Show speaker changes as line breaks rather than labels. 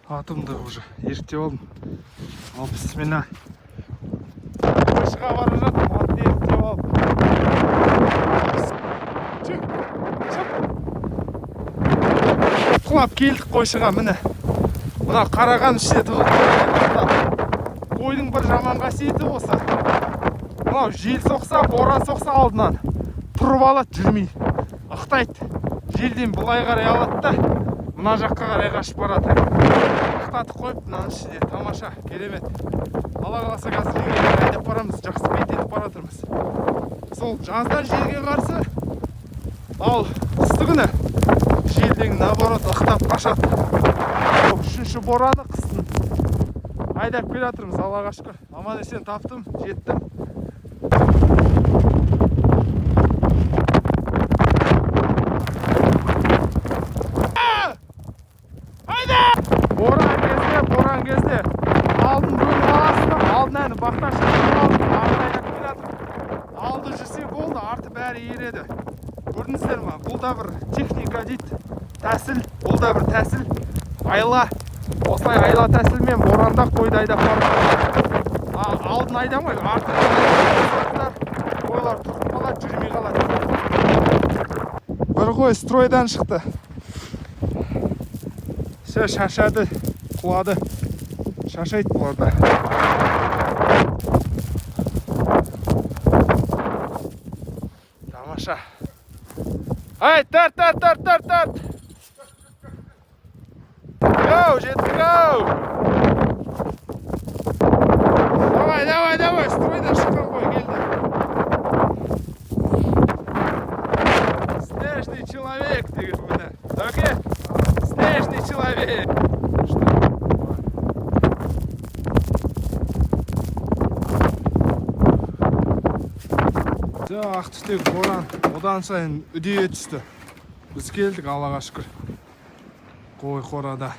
Атымды уже ерте болдым. Ал бісмилла. Қойшыға бара жатырмын, атты ерте болдым. Құлап келдік қойшыға, міне. Мына қараған іште қойдың бір жаман қасиеті болса, мынау жел соқса, боран соқса алдынан тұрып алады, жүрмей ықтайды. Желден былай қарай алады да мына жаққа қарай қашып барады. Ықтатып қойып, мынаның ішінде тамаша, керемет. Алла қаласа қазір жерге айдап барамыз, жақсы бет етіп бара жатырмыз. Сол жазда желге қарсы, ал қыстыгүні желден наоборот ықтап қашады. Үшінші бораны қыстың айдап келе жатырмыз, Аллаға шүкір. Аман есен таптым, жеттім. Боран кезде алдын бөліп аласың, алдын әні бақтан шығып алдын айдап келе жатыр. Алды жүрсе болды, арты бәрі ереді. Көрдіңіздер ма? Бұл да бір техника дейді, тәсіл. Бұл да бір тәсіл. Айла, осылай айла тәсілмен боранда қойды айдап барып. Алдын айдамай, арты қойлар тұрып қалады, жүрмей қалады. Бір қой стройдан шықты. Шашады, құлады. Шашайды бұларда. Тамаша. Ай, тарт! Йоу, жеттік ау! Давай, стройдан шыққан қой келді. Снежный человек, деген мені. Доке, снежный человек. Ақ түстегі боран одан сайын үдейе түсті. Біз келдік, Аллаға шүкір. Қой қорада.